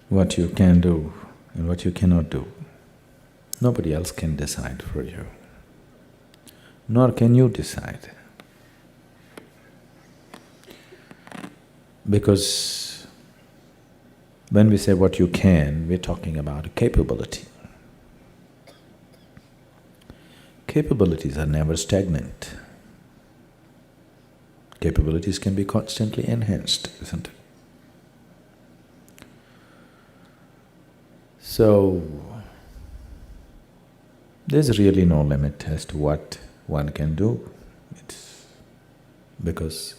what you can do and what you cannot do. Nobody else can decide for you, nor can you decide. Because when we say what you can, we're talking about a capability. Capabilities are never stagnant. Capabilities can be constantly enhanced, isn't it? So, there's really no limit as to what one can do. It's because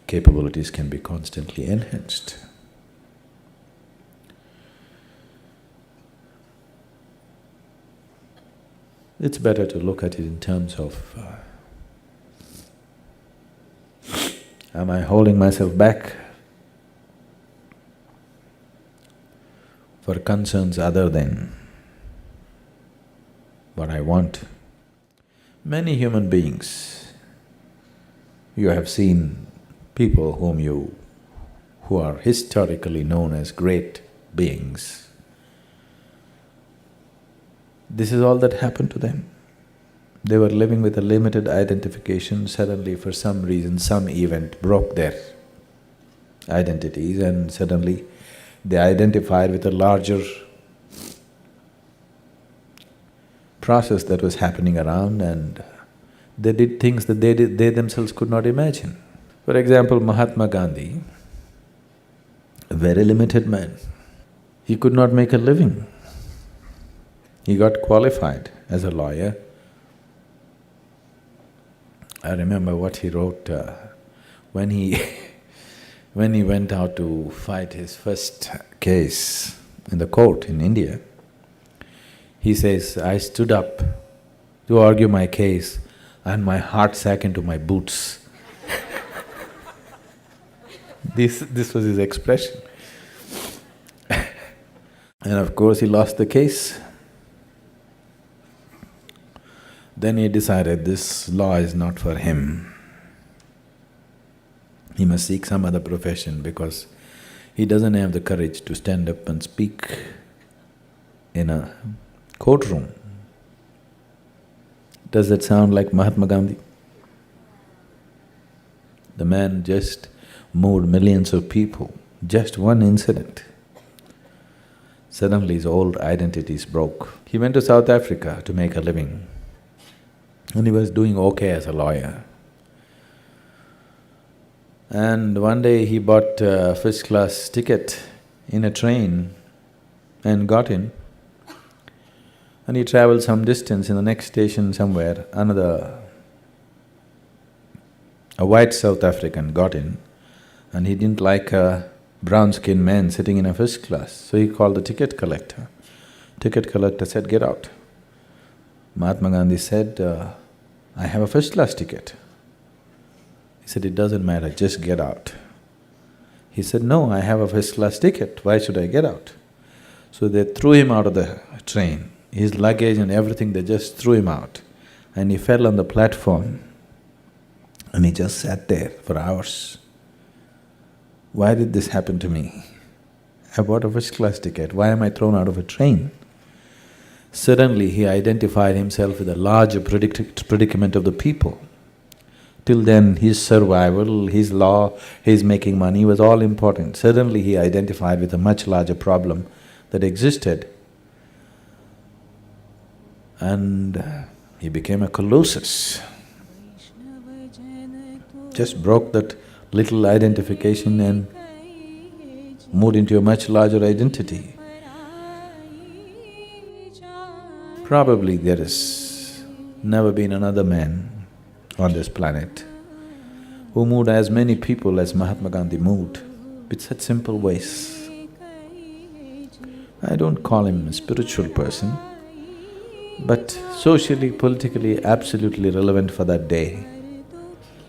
capabilities can be constantly enhanced. It's better to look at it in terms of am I holding myself back for concerns other than what I want? Many human beings, you have seen people who are historically known as great beings. This is all that happened to them. They were living with a limited identification, suddenly for some reason, some event broke their identities and suddenly they identified with a larger process that was happening around and they did things that they themselves could not imagine. For example, Mahatma Gandhi, a very limited man, he could not make a living. He got qualified as a lawyer. I remember what he wrote when he when he went out to fight his first case in the court in India. He says, I stood up to argue my case and my heart sank into my boots. This was his expression. And of course he lost the case. Then he decided this law is not for him. He must seek some other profession because he doesn't have the courage to stand up and speak in a courtroom. Does that sound like Mahatma Gandhi? The man just moved millions of people, just one incident. Suddenly his old identities broke. He went to South Africa to make a living and he was doing okay as a lawyer. And one day he bought a first-class ticket in a train and got in. And he traveled some distance. In the next station somewhere, a white South African got in and he didn't like a brown-skinned man sitting in a first class, so he called the ticket collector. Ticket collector said, "Get out." Mahatma Gandhi said, "I have a first-class ticket." He said, "It doesn't matter, just get out." He said, "No, I have a first-class ticket, why should I get out?" So they threw him out of the train. His luggage and everything, they just threw him out. And he fell on the platform and he just sat there for hours. Why did this happen to me? I bought a first-class ticket, why am I thrown out of a train? Suddenly he identified himself with a larger predicament of the people. Till then his survival, his law, his making money was all important. Suddenly he identified with a much larger problem that existed and he became a colossus. Just broke that little identification and moved into a much larger identity. Probably there has never been another man on this planet who moved as many people as Mahatma Gandhi moved with such simple ways. I don't call him a spiritual person, but socially, politically, absolutely relevant for that day.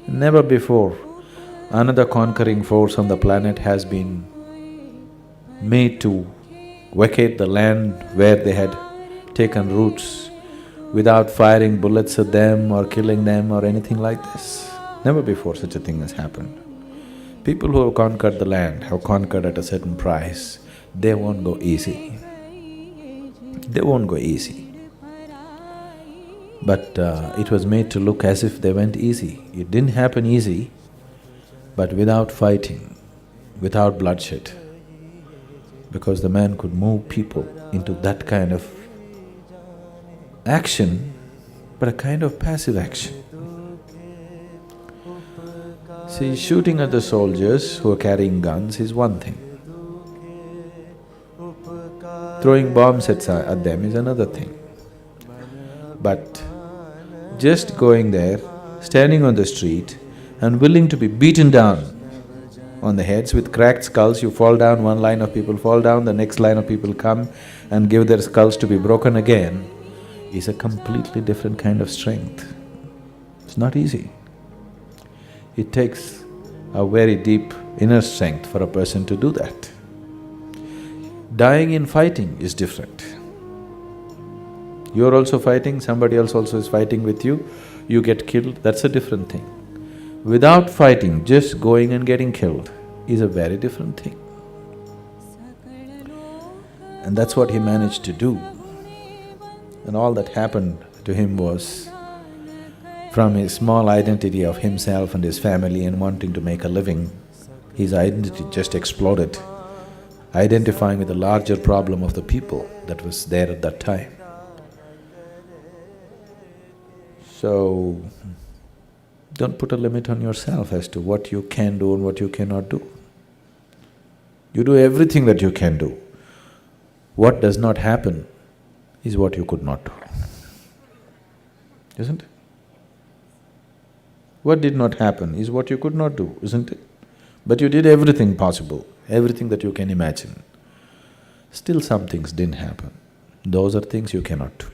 Never before another conquering force on the planet has been made to vacate the land where they had taken roots without firing bullets at them or killing them or anything like this. Never before such a thing has happened. People who have conquered the land have conquered at a certain price. they won't go easy. They won't go easy. But it was made to look as if they went easy. It didn't happen easy, but without fighting, without bloodshed, because the man could move people into that kind of action, but a kind of passive action. See, shooting at the soldiers who are carrying guns is one thing. Throwing bombs at them is another thing. But just going there, standing on the street and willing to be beaten down on the heads with cracked skulls, you fall down, one line of people fall down, the next line of people come and give their skulls to be broken again, is a completely different kind of strength. It's not easy. It takes a very deep inner strength for a person to do that. Dying in fighting is different. You're also fighting, somebody else also is fighting with you, you get killed, that's a different thing. Without fighting, just going and getting killed is a very different thing. And that's what he managed to do. And all that happened to him was, from his small identity of himself and his family and wanting to make a living, his identity just exploded, identifying with the larger problem of the people that was there at that time. So, don't put a limit on yourself as to what you can do and what you cannot do. You do everything that you can do. What does not happen is what you could not do, isn't it? What did not happen is what you could not do, isn't it? But you did everything possible, everything that you can imagine. Still some things didn't happen. Those are things you cannot do.